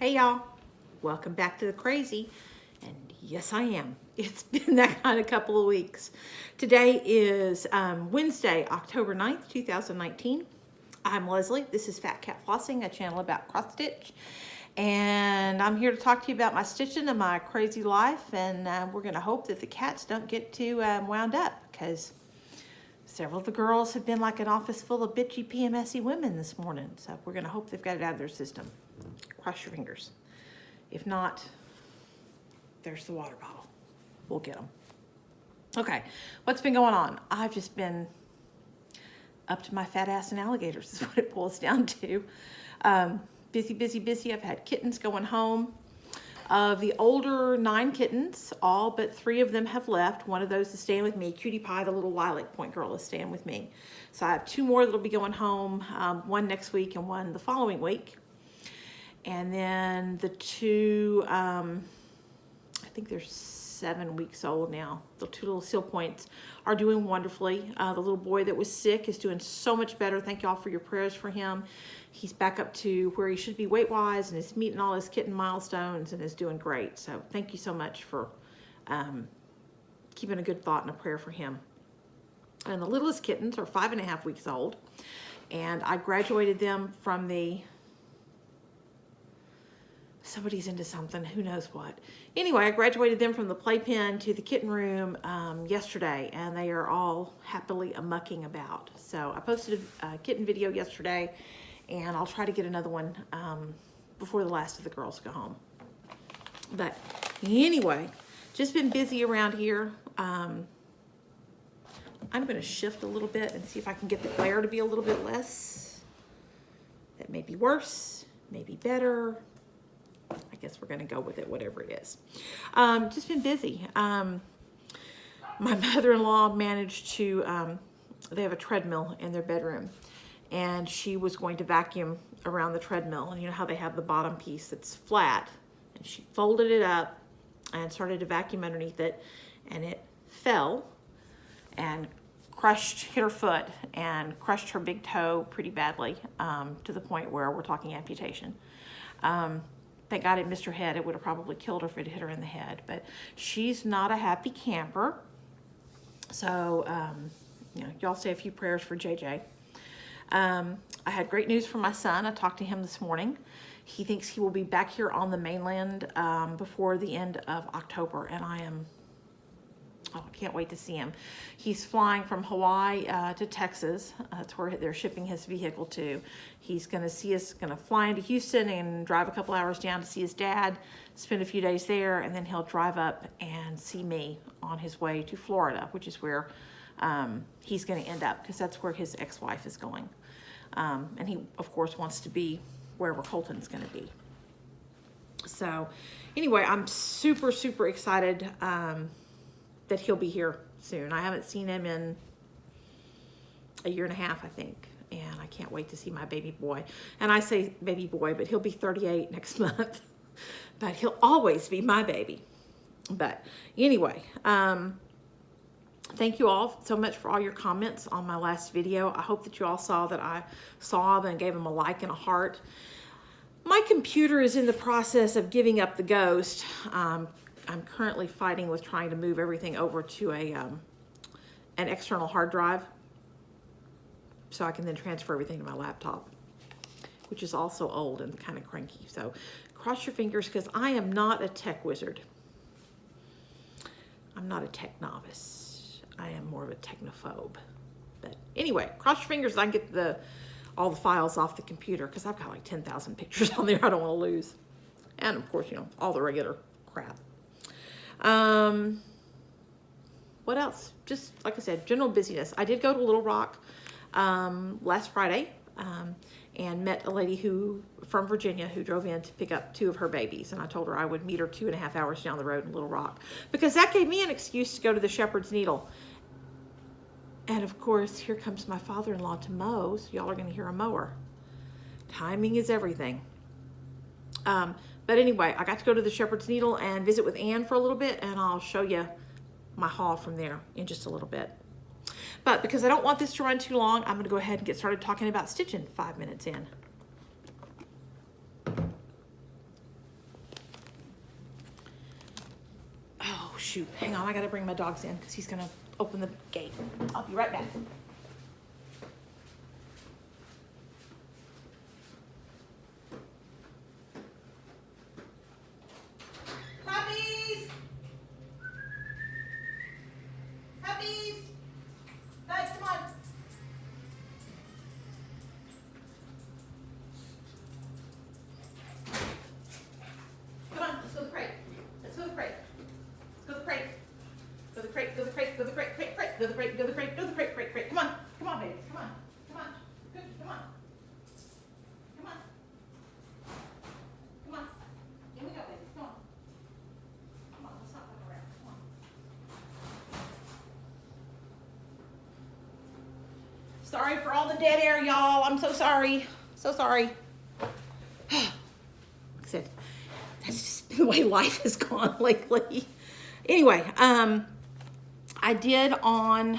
Hey y'all, welcome back to the crazy. And yes, I am. It's been that kind of couple of weeks. Today is Wednesday, October 9th, 2019. I'm Leslie. This is Phat Cat Phlossing, a channel about cross stitch. And I'm here to talk to you about my stitching and my crazy life. And we're going to hope that the cats don't get too wound up, because several of the girls have been like an office full of bitchy PMSy women this morning. So we're going to hope they've got it out of their system. Cross your fingers. If not, there's the water bottle. We'll get them. Okay, what's been going on? I've just been up to my fat ass in alligators is what it boils down to. Busy, busy, busy. I've had kittens going home. Of the older 9 kittens, all but 3 of them have left. One of those is staying with me. Cutie Pie, the little lilac point girl, is staying with me. So I have 2 more that'll be going home, one next week and one the following week. And then the 2, I think they're 7 weeks old now. The 2 little seal points are doing wonderfully. The little boy that was sick is doing so much better. Thank y'all for your prayers for him. He's back up to where he should be weight-wise and is meeting all his kitten milestones and is doing great. So thank you so much for keeping a good thought and a prayer for him. And the littlest kittens are 5.5 weeks old. And I graduated them from the... Somebody's into something, who knows what. Anyway, I graduated them from the playpen to the kitten room yesterday, and they are all happily mucking about. So I posted a kitten video yesterday, and I'll try to get another one before the last of the girls go home. But anyway, just been busy around here. I'm going to shift a little bit and see if I can get the glare to be a little bit less. That may be worse, maybe better. I guess we're going to go with it, whatever it is. Just been busy. My mother-in-law managed to, they have a treadmill in their bedroom, and she was going to vacuum around the treadmill. And you know how they have the bottom piece that's flat, and she folded it up and started to vacuum underneath it, and it fell and hit her foot and crushed her big toe pretty badly, to the point where we're talking amputation. Thank God it missed her head. It would have probably killed her if it hit her in the head. But she's not a happy camper. So, you know, y'all say a few prayers for JJ. I had great news from my son. I talked to him this morning. He thinks he will be back here on the mainland before the end of October. And I can't wait to see him. He's flying from Hawaii to Texas. That's where they're shipping his vehicle to. He's going to fly into Houston and drive a couple hours down to see his dad, spend a few days there, and then he'll drive up and see me on his way to Florida, which is where he's going to end up, because that's where his ex-wife is going. And he, of course, wants to be wherever Colton's going to be. So anyway, I'm super, super excited that he'll be here soon. I haven't seen him in a 1.5 years, I think. And I can't wait to see my baby boy. And I say baby boy, but he'll be 38 next month. But he'll always be my baby. But anyway, thank you all so much for all your comments on my last video. I hope that you all saw that I saw them and gave them a like and a heart. My computer is in the process of giving up the ghost. I'm currently fighting with trying to move everything over to an external hard drive, so I can then transfer everything to my laptop, which is also old and kind of cranky. So cross your fingers, because I am not a tech wizard. I'm not a tech novice. I am more of a technophobe. But anyway, cross your fingers, I can get all the files off the computer, because I've got like 10,000 pictures on there I don't want to lose. And of course, you know, all the regular crap. What else? Just like I said, general busyness. I did go to Little Rock last Friday and met a lady from Virginia who drove in to pick up 2 of her babies. And I told her I would meet her 2.5 hours down the road in Little Rock, because that gave me an excuse to go to the Shepherd's Needle. And of course, here comes my father-in-law to mow, so y'all are going to hear a mower. Timing is everything. But anyway, I got to go to the Shepherd's Needle and visit with Ann for a little bit, and I'll show you my haul from there in just a little bit. But because I don't want this to run too long, I'm going to go ahead and get started talking about stitching 5 minutes in. shoot, hang on, I gotta bring my dogs in because he's gonna open the gate. I'll be right back. Puppies! Puppies! Guys, come on. Come on, let's go to the crate. Let's go to the crate. Let's go to the crate. Go to the crate, go to the crate, go to the crate, crate, crate, go to the crate, go to the crate, go to the crate, crate, crate. Come on, come on, babies, come on, come on. Good, come on. Come on. Come on. Here we go, babies, come on. Come on, let's not fuck around, come on. Sorry for all the dead air, y'all. I'm so sorry. So sorry. Like I said, that's just the way life has gone lately. Anyway, I did on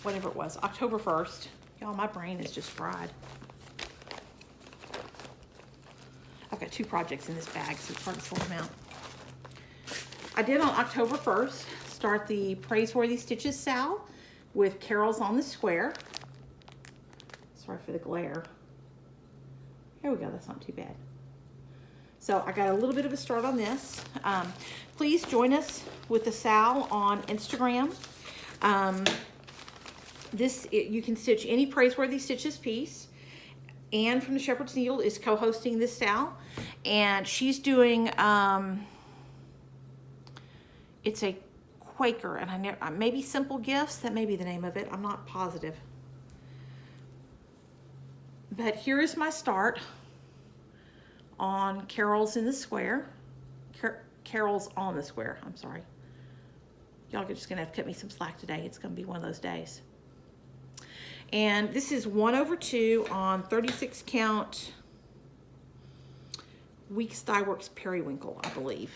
whatever it was, October 1st. Y'all, my brain is just fried. I've got 2 projects in this bag, so it's hard to sort them out. I did on October 1st start the Praiseworthy Stitches Sal with Carols on the Square. Sorry for the glare. Here we go, that's not too bad. So I got a little bit of a start on this. Please join us with the Sal on Instagram. You can stitch any Praiseworthy Stitches piece. Anne from the Shepherd's Needle is co-hosting this Sal, and she's doing, it's a Quaker, and maybe Simple Gifts, that may be the name of it. I'm not positive. But here is my start on Carols in the Square. Carols on the Square, I'm sorry. Y'all are just gonna have to cut me some slack today. It's gonna be one of those days. And this is 1/2 on 36 count Weeks Dye Works Periwinkle, I believe.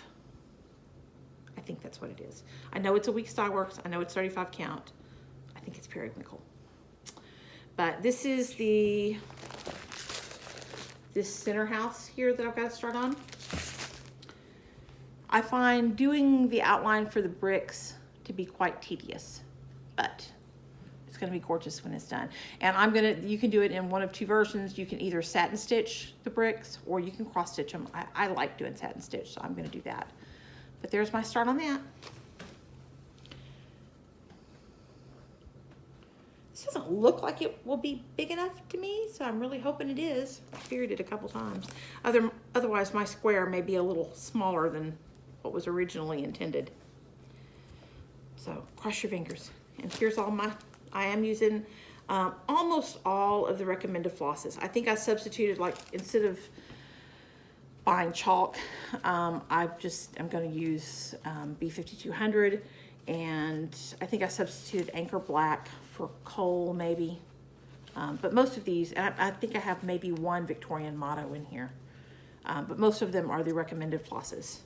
I think that's what it is. I know it's a Weeks Dye Works. I know it's 35 count. I think it's Periwinkle. But this is this center house here that I've got to start on. I find doing the outline for the bricks to be quite tedious, but it's going to be gorgeous when it's done. And you can do it in one of 2 versions. You can either satin stitch the bricks or you can cross stitch them. I like doing satin stitch, so I'm going to do that. But there's my start on that. This doesn't look like it will be big enough to me, so I'm really hoping it is. I figured it a couple times. Otherwise, my square may be a little smaller than what was originally intended. So cross your fingers. And here's all I am using almost all of the recommended flosses. I think I substituted, like, instead of buying chalk, I'm going to use B5200, and I think I substituted Anchor Black for coal, maybe. But most of these, I think I have maybe 1 Victorian motto in here, but most of them are the recommended flosses.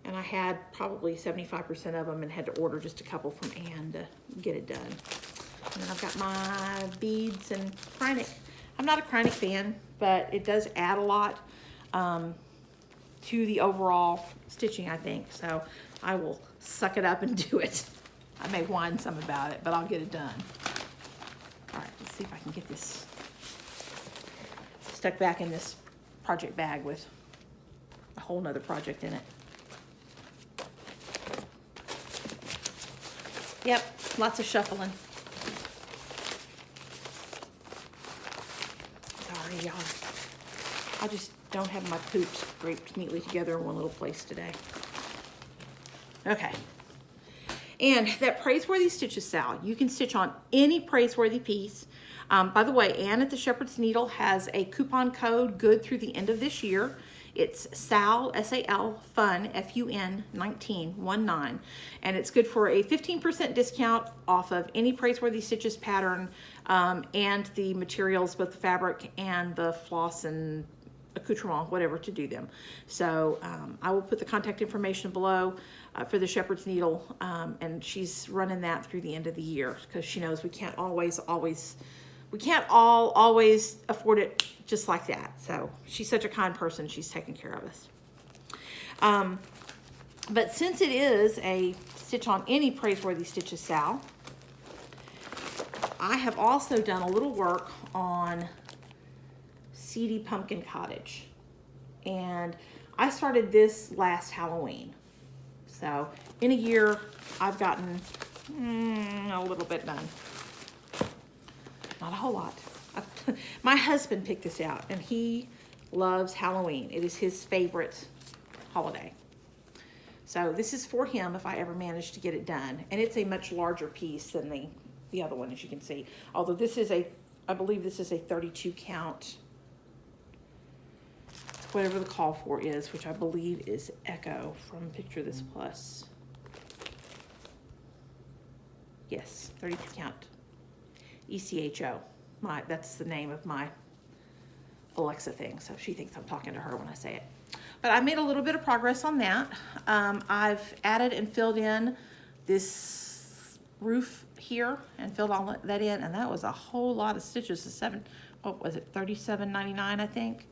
And I had probably 75% of them and had to order just a couple from Anne to get it done. And then I've got my beads and Kreinik. I'm not a Kreinik fan, but it does add a lot to the overall stitching, I think. So I will suck it up and do it. I may whine some about it, but I'll get it done. All right, let's see if I can get this stuck back in this project bag with a whole nother project in it. Yep, lots of shuffling. Sorry, y'all. I just don't have my poops scraped neatly together in one little place today. Okay. And that Praiseworthy Stitches Sal, you can stitch on any Praiseworthy piece. By the way, Anne at the Shepherd's Needle has a coupon code good through the end of this year. It's SAL, S-A-L, FUN, F-U-N, 19, and it's good for a 15% discount off of any Praiseworthy Stitches pattern and the materials, both the fabric and the floss and accoutrement, whatever, to do them. So I will put the contact information below for the Shepherd's Needle, and she's running that through the end of the year because she knows we can't always we can't all always afford it just like that. So she's such a kind person. She's taking care of us. But since it is a Stitch on Any Praiseworthy Stitches Sal, I have also done a little work on Seedy Pumpkin Cottage. And I started this last Halloween. So in a year, I've gotten a little bit done. Not a whole lot. My husband picked this out, and he loves Halloween. It is his favorite holiday. So this is for him if I ever manage to get it done. And it's a much larger piece than the other one, as you can see. Although this is I believe this is a 32 count, whatever the call for is, which I believe is Echo from Picture This Plus. Yes, 32 count. ECHO. That's the name of my Alexa thing, so she thinks I'm talking to her when I say it. But I made a little bit of progress on that. I've added and filled in this roof here and filled all that in, and that was a whole lot of stitches. What was it, $37.99, I think.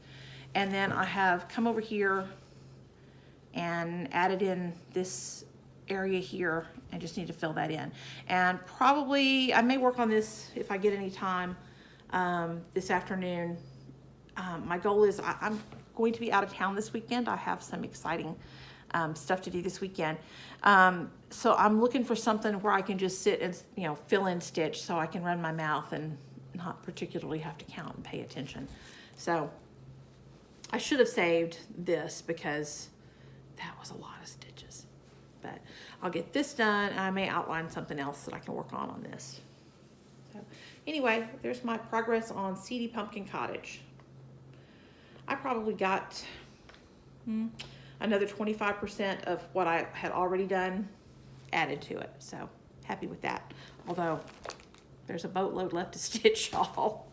And then I have come over here and added in this area here and just need to fill that in. And probably I may work on this if I get any time this afternoon. My goal is I'm going to be out of town this weekend. I have some exciting stuff to do this weekend. So I'm looking for something where I can just sit and, you know, fill in stitch so I can run my mouth and not particularly have to count and pay attention. So I should have saved this because that was a lot of stitches. But I'll get this done, and I may outline something else that I can work on this. So anyway, there's my progress on Seedy Pumpkin Cottage. I probably got another 25% of what I had already done added to it. So happy with that. Although there's a boatload left to stitch, y'all.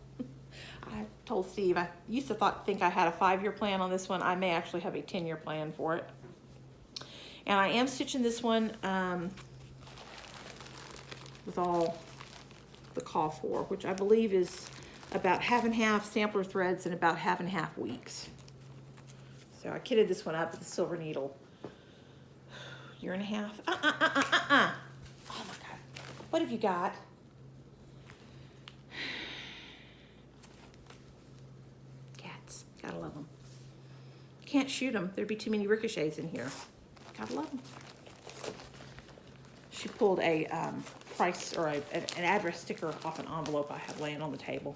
I told Steve, I used to think I had a 5-year plan on this one. I may actually have a 10-year plan for it. And I am stitching this one with all the call for, which I believe is about half and half sampler threads and about half and half weeks. So I kitted this one up with a silver needle. Year and a half. Oh my God. What have you got? Cats. Gotta love them. Can't shoot them. There'd be too many ricochets in here. Gotta love them. She pulled a price or an address sticker off an envelope I have laying on the table.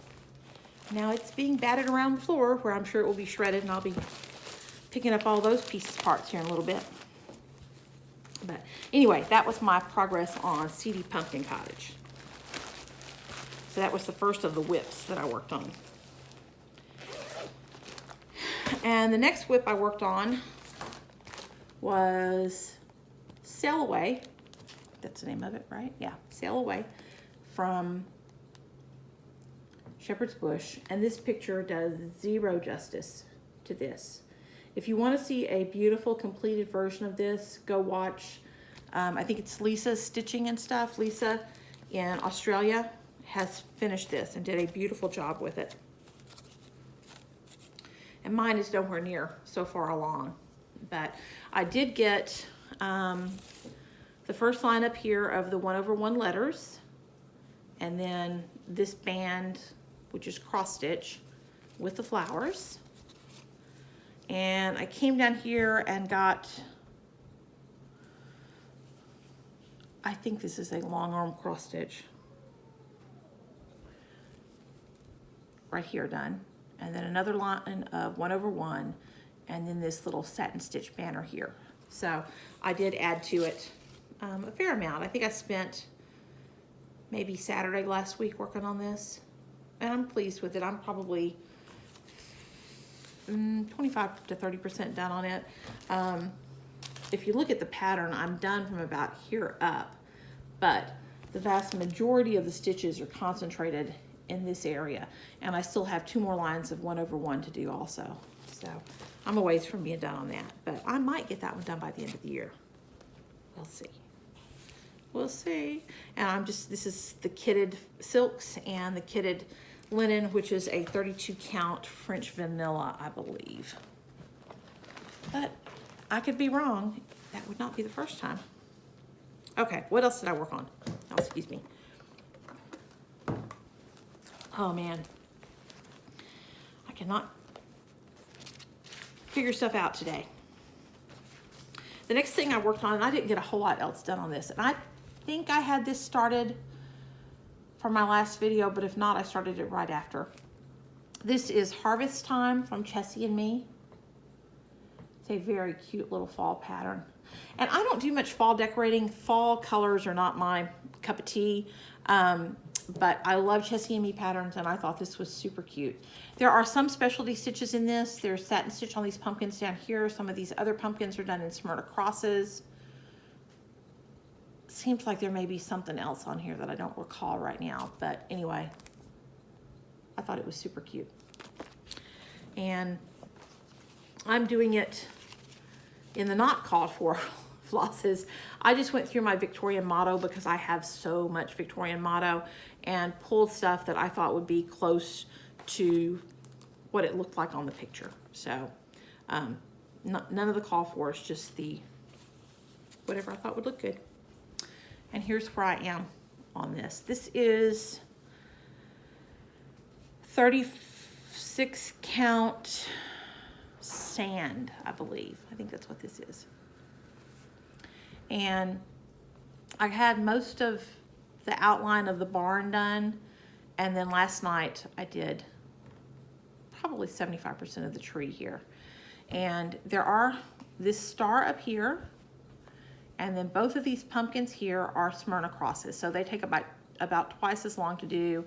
Now it's being batted around the floor where I'm sure it will be shredded, and I'll be picking up all those pieces parts here in a little bit. But anyway, that was my progress on Seedy Pumpkin Cottage. So that was the first of the whips that I worked on. And the next whip I worked on was Sail Away. That's the name of it, right? Yeah, Sail Away from Shepherd's Bush. And this picture does zero justice to this. If you want to see a beautiful completed version of this, go watch, I think it's Lisa's Stitching and Stuff. Lisa in Australia has finished this and did a beautiful job with it. And mine is nowhere near so far along. But I did get the first line up here of the 1/1 letters, and then this band, which is cross stitch with the flowers. And I came down here and got, I think this is a long arm cross stitch right here done, and then another line of 1/1, and then this little satin stitch banner here. So I did add to it a fair amount. I think I spent maybe Saturday last week working on this, and I'm pleased with it. I'm probably 25 to 30% done on it. If you look at the pattern, I'm done from about here up, but the vast majority of the stitches are concentrated in this area, and I still have 2 more lines of 1/1 to do also. So I'm a ways from being done on that, but I might get that one done by the end of the year. We'll see. We'll see. And this is the kitted silks and the kitted linen, which is a 32 count French vanilla, I believe. But I could be wrong. That would not be the first time. Okay, what else did I work on? Oh, excuse me. Oh man. I cannot figure stuff out today. The next thing I worked on, and I didn't get a whole lot else done on this, and I think I had this started from my last video, but if not, I started it right after. This is Harvest Time from Chessie and Me. It's a very cute little fall pattern. And I don't do much fall decorating. Fall colors are not my cup of tea, but I love Chessie and Me patterns, and I thought this was super cute. There are some specialty stitches in this. There's satin stitch on these pumpkins down here. Some of these other pumpkins are done in Smyrna crosses. Seems like there may be something else on here that I don't recall right now, but anyway, I thought it was super cute. And I'm doing it in the not called for flosses. I just went through my Victorian motto because I have so much Victorian motto and pulled stuff that I thought would be close to what it looked like on the picture. So none of the call for, it's just the whatever I thought would look good. And here's where I am on this. This is 36 count sand, I believe. I think that's what this is. And I had most of the outline of the barn done, and then last night I did probably 75% of the tree here. And there are this star up here, and then both of these pumpkins here are Smyrna crosses. So they take about twice as long to do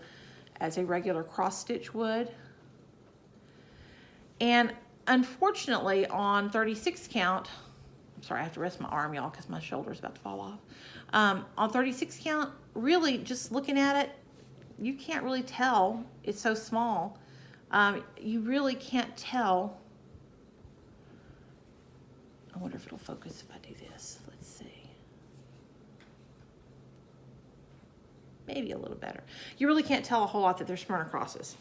as a regular cross stitch would. And unfortunately on 36 count, I'm sorry, I have to rest my arm, y'all, because my shoulder's about to fall off. On 36 count, really just looking at it, you can't really tell. It's so small. You really can't tell. I wonder if it'll focus if I do this. Let's see. Maybe a little better. You really can't tell a whole lot that they're Smyrna crosses.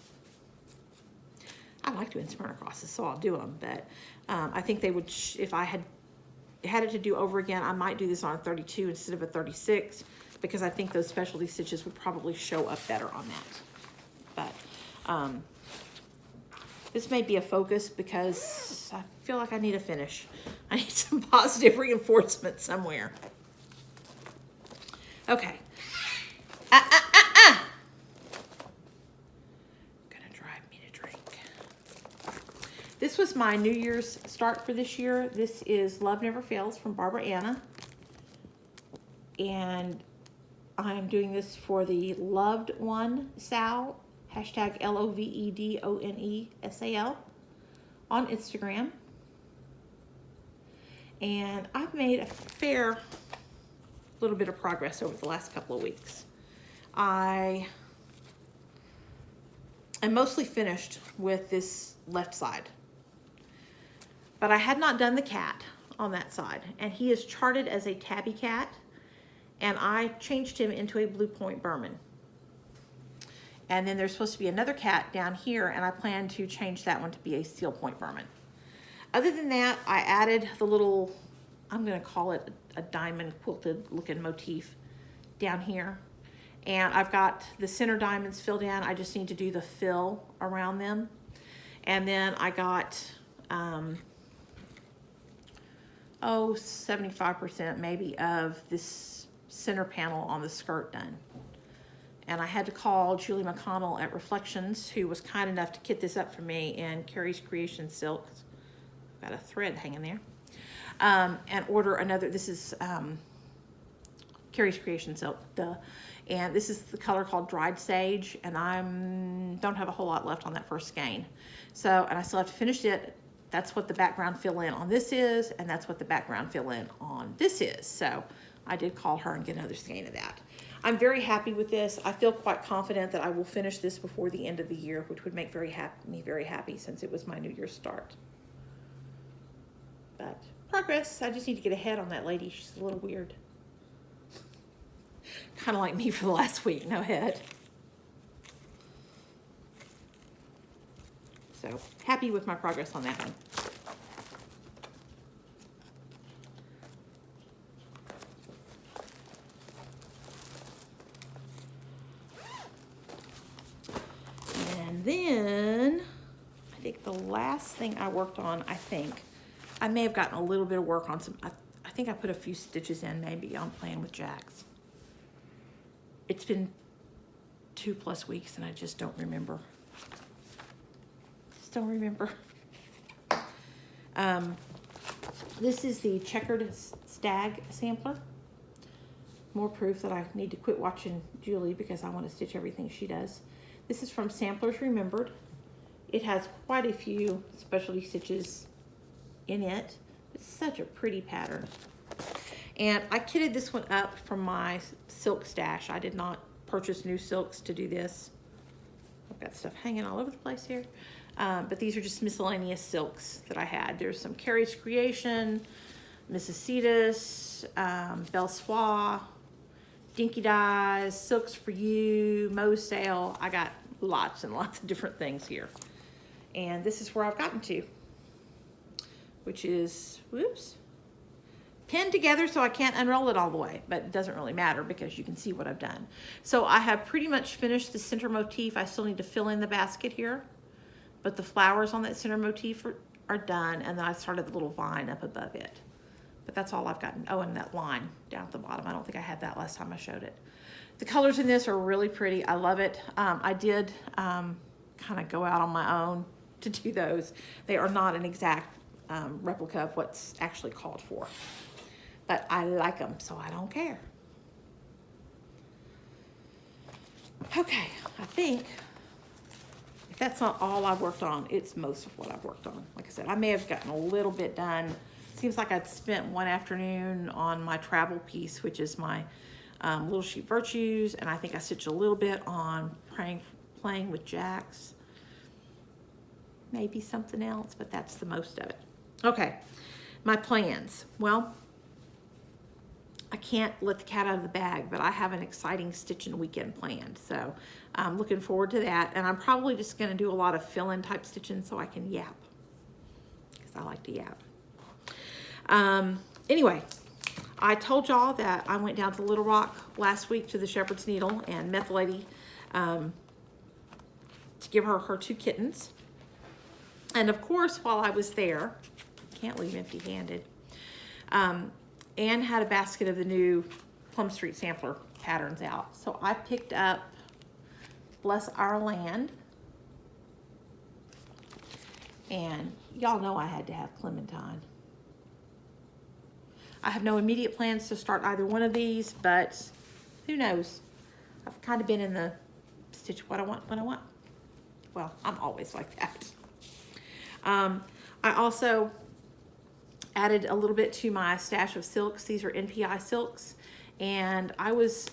I like doing Smyrna crosses, so I'll do them, but I think they would, if I had it to do over again, I might do this on a 32 instead of a 36, because I think those specialty stitches would probably show up better on that. But this may be a focus because I feel like I need a finish. I need some positive reinforcement somewhere. Okay. Gonna drive me to drink. This was my New Year's start for this year. This is Love Never Fails from Barbara Anna. And I'm doing this for the Loved One Sal, hashtag LOVEDONESAL on Instagram. And I've made a fair little bit of progress over the last couple of weeks. I am mostly finished with this left side, but I had not done the cat on that side, and he is charted as a tabby cat, and I changed him into a Blue Point Berman. And then there's supposed to be another cat down here, and I plan to change that one to be a Steel Point Berman. Other than that, I added the little, I'm gonna call it a diamond quilted looking motif down here. And I've got the center diamonds filled in. I just need to do the fill around them. And then I got, 75% maybe of this center panel on the skirt done. And I had to call Julie McConnell at Reflections, who was kind enough to kit this up for me in Carrie's Creation Silks. Got a thread hanging there. And order another, this is Carrie's Creation Silk, duh. And this is the color called Dried Sage, and I don't have a whole lot left on that first skein. So, and I still have to finish it. That's what the background fill in on this is, and that's what the background fill in on this is. So I did call her and get another skein of that. I'm very happy with this. I feel quite confident that I will finish this before the end of the year, which would make me very happy since it was my New Year's start. But progress. I just need to get ahead on that lady. She's a little weird. Kind of like me for the last week. No head. So happy with my progress on that one. And then I think the last thing I worked on, I may have gotten a little bit of work on some, I think I put a few stitches in maybe on Playing with Jacks. It's been 2+ weeks and I just don't remember. Just don't remember. This is the Checkered Stag sampler. More proof that I need to quit watching Julie because I want to stitch everything she does. This is from Samplers Remembered. It has quite a few specialty stitches in it. It's such a pretty pattern. And I kitted this one up from my silk stash. I did not purchase new silks to do this. I've got stuff hanging all over the place here. But these are just miscellaneous silks that I had. There's some Carrie's Creation, Mrs. Cetus, Belle Soie, Dinky Dyes, Silks for You, Mo Sale. I got lots and lots of different things here. And this is where I've gotten to, which is, whoops, pinned together so I can't unroll it all the way, but it doesn't really matter because you can see what I've done. So I have pretty much finished the center motif. I still need to fill in the basket here, but the flowers on that center motif are done, and then I started the little vine up above it. But that's all I've gotten. Oh, and that line down at the bottom. I don't think I had that last time I showed it. The colors in this are really pretty. I love it. I did kind of go out on my own to do those. They are not an exact replica of what's actually called for, but I like them, so I don't care. Okay, I think if that's not all I've worked on, it's most of what I've worked on. Like I said, I may have gotten a little bit done. Seems like I'd spent one afternoon on my travel piece, which is my Little Sheep Virtues, and I think I stitched a little bit on Playing with Jacks. Maybe something else, but that's the most of it. Okay, my plans. Well, I can't let the cat out of the bag, but I have an exciting stitching weekend planned. So I'm looking forward to that. And I'm probably just going to do a lot of fill-in type stitching so I can yap, because I like to yap. Anyway, I told y'all that I went down to Little Rock last week to the Shepherd's Needle and met the lady to give her her 2 kittens. And of course, while I was there, can't leave empty-handed, Anne had a basket of the new Plum Street sampler patterns out. So I picked up Bless Our Land. And y'all know I had to have Clementine. I have no immediate plans to start either one of these, but who knows? I've kind of been in the stitch what I want when I want. Well, I'm always like that. I also added a little bit to my stash of silks. These are NPI Silks. And I was,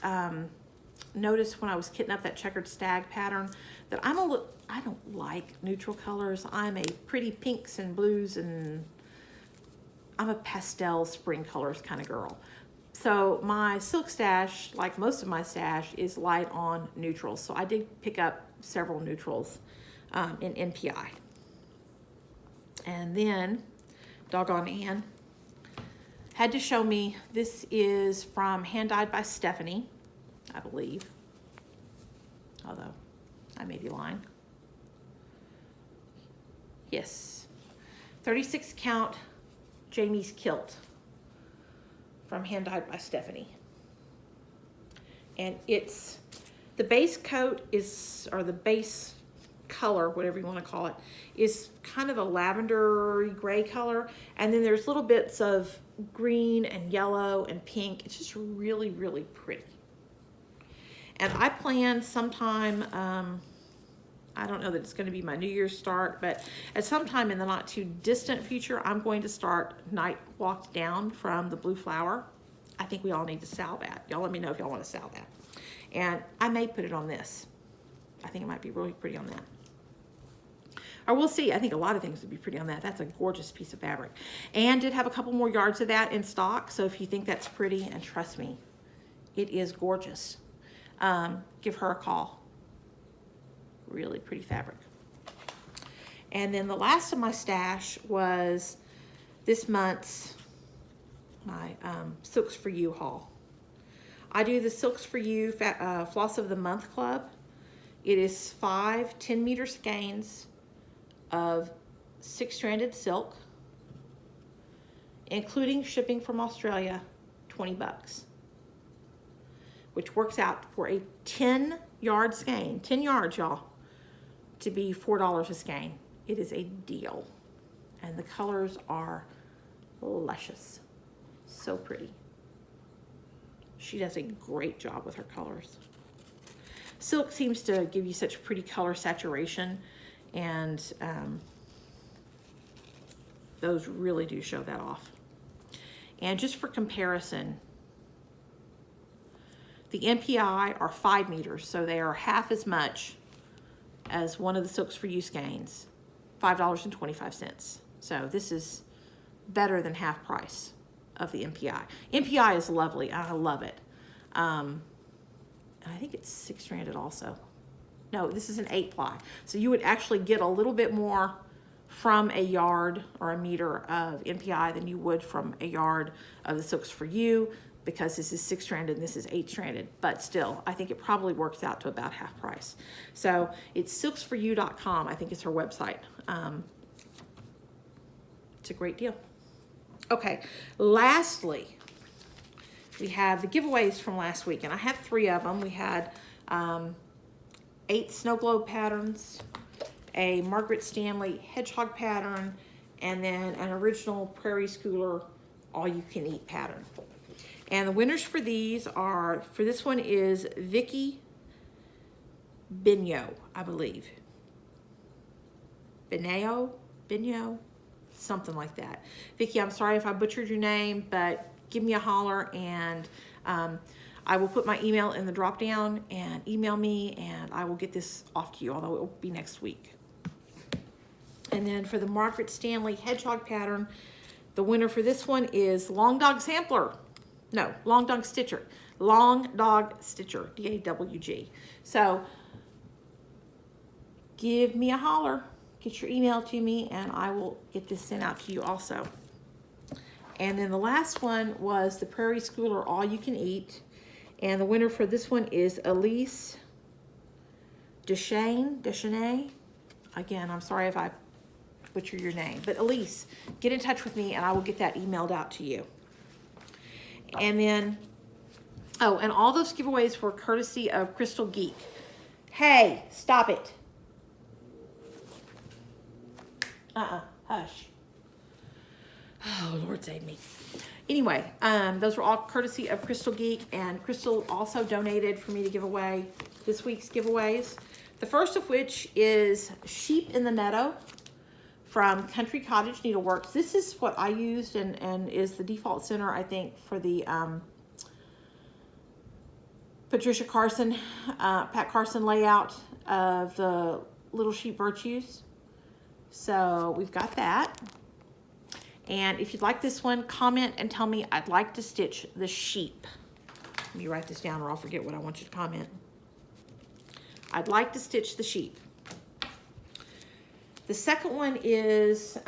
noticed when I was kitting up that Checkered Stag pattern that I don't like neutral colors. I'm a pretty pinks and blues, and I'm a pastel spring colors kind of girl. So my silk stash, like most of my stash, is light on neutrals. So I did pick up several neutrals in NPI. And then, doggone Anne had to show me, this is from Hand Dyed by Stephanie, I believe. Although, I may be lying. Yes. 36 count Jamie's Kilt from Hand Dyed by Stephanie. And it's, the base coat is, or the base color, whatever you want to call it, is kind of a lavender gray color. And then there's little bits of green and yellow and pink. It's just really, really pretty. And I plan sometime, I don't know that it's going to be my New Year's start, but at some time in the not too distant future, I'm going to start Night Walk Down from the Blue Flower. I think we all need to sell that. Y'all let me know if y'all want to sell that. And I may put it on this. I think it might be really pretty on that. Or we'll see. I think a lot of things would be pretty on that. That's a gorgeous piece of fabric. And did have a couple more yards of that in stock. So if you think that's pretty, and trust me, it is gorgeous, give her a call. Really pretty fabric. And then the last of my stash was this month's my Silks for You haul. I do the Silks for You Floss of the Month Club. It is 5 10-meter skeins of 6-stranded silk, including shipping from Australia, 20 bucks, which works out for a 10-yard skein, 10 yards, y'all, to be $4 a skein. It is a deal. And the colors are luscious. So pretty. She does a great job with her colors. Silk seems to give you such pretty color saturation, and those really do show that off. And just for comparison, the NPI are 5 meters, so they are half as much as one of the Silks for You skeins, $5.25. So this is better than half price of the NPI. NPI is lovely. I love it. And I think it's 6-stranded also. No, this is an 8-ply. So you would actually get a little bit more from a yard or a meter of NPI than you would from a yard of the Silks for You, because this is 6-stranded and this is 8-stranded. But still, I think it probably works out to about half price. So it's silksforyou.com. I think it's her website. It's a great deal. Okay, lastly, we have the giveaways from last week, and I had 3 of them. We had 8 snow globe patterns, a Margaret Stanley hedgehog pattern, and then an original Prairie Schooler all-you-can-eat pattern. And the winners for these are, for this one is Vicky Binyo, I believe. Binyo, something like that. Vicky, I'm sorry if I butchered your name, but give me a holler, and I will put my email in the drop down, and email me, and I will get this off to you, although it will be next week. And then for the Margaret Stanley hedgehog pattern, the winner for this one is Long Dog Sampler. No, Long Dog Stitcher. Long Dog Stitcher, D-A-W-G. So give me a holler. Get your email to me, and I will get this sent out to you also. And then the last one was the Prairie Schooler All You Can Eat. And the winner for this one is Elise Deschaney. Again, I'm sorry if I butcher your name. But Elise, get in touch with me, and I will get that emailed out to you. And then, oh, and all those giveaways were courtesy of Crystal Geek. Hey, stop it. Hush. Oh, Lord save me. Anyway, those were all courtesy of Crystal Geek, and Crystal also donated for me to give away this week's giveaways. The first of which is Sheep in the Meadow from Country Cottage Needleworks. This is what I used and is the default center, I think, for the Patricia Carson, Pat Carson layout of the Little Sheep Virtues. So we've got that. And if you'd like this one, comment and tell me I'd like to stitch the sheep. Let me write this down or I'll forget what I want you to comment. I'd like to stitch the sheep. The second one is, it's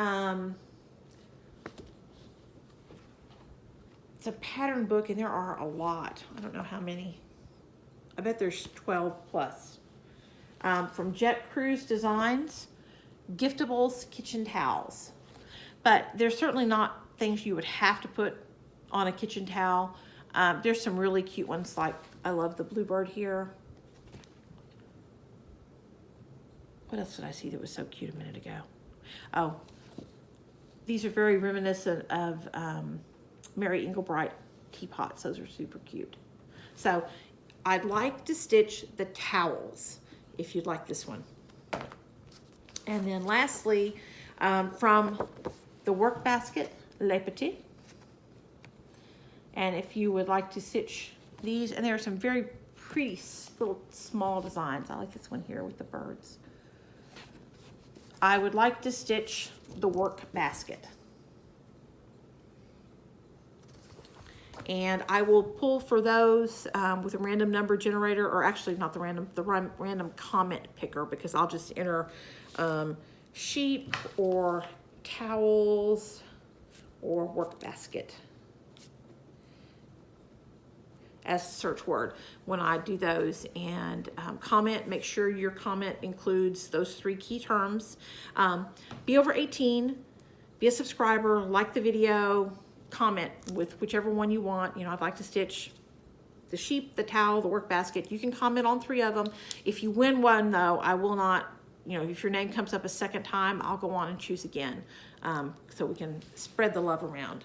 a pattern book, and there are a lot. I don't know how many. I bet there's 12 plus. From Jet Cruise Designs, Giftables Kitchen Towels. But they're certainly not things you would have to put on a kitchen towel. There's some really cute ones, like I love the bluebird here. What else did I see that was so cute a minute ago? Oh, these are very reminiscent of Mary Engelbright teapots. Those are super cute. So I'd like to stitch the towels if you'd like this one. And then lastly, from the Work Basket Le Petit. And if you would like to stitch these, and there are some very pretty little small designs. I like this one here with the birds. I would like to stitch the Work Basket. And I will pull for those with a random number generator, or actually not the random comment picker, because I'll just enter sheep or towels or work basket as a search word when I do those. And comment, make sure your comment includes those 3 key terms. Be over 18, be a subscriber, like the video, comment with whichever one you want. You know, I'd like to stitch the sheep, the towel, the work basket. You can comment on 3 of them. If you win one though, I will not, you know, if your name comes up a second time, I'll go on and choose again, so we can spread the love around.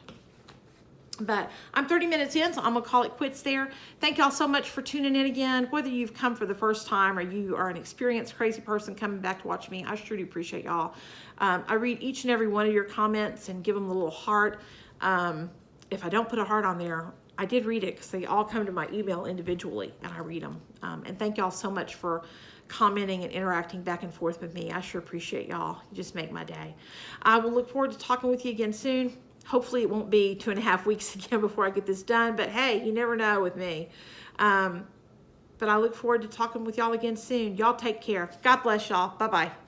But I'm 30 minutes in, so I'm gonna call it quits there. Thank y'all so much for tuning in again. Whether you've come for the first time or you are an experienced crazy person coming back to watch me, I sure do appreciate y'all. I read each and every one of your comments and give them the little heart. If I don't put a heart on there, I did read it because they all come to my email individually and I read them. And thank y'all so much for commenting and interacting back and forth with me. I sure appreciate y'all. You just make my day. I will look forward to talking with you again soon. Hopefully it won't be 2.5 weeks again before I get this done, but hey, you never know with me. But I look forward to talking with y'all again soon. Y'all take care. God bless y'all. Bye-bye.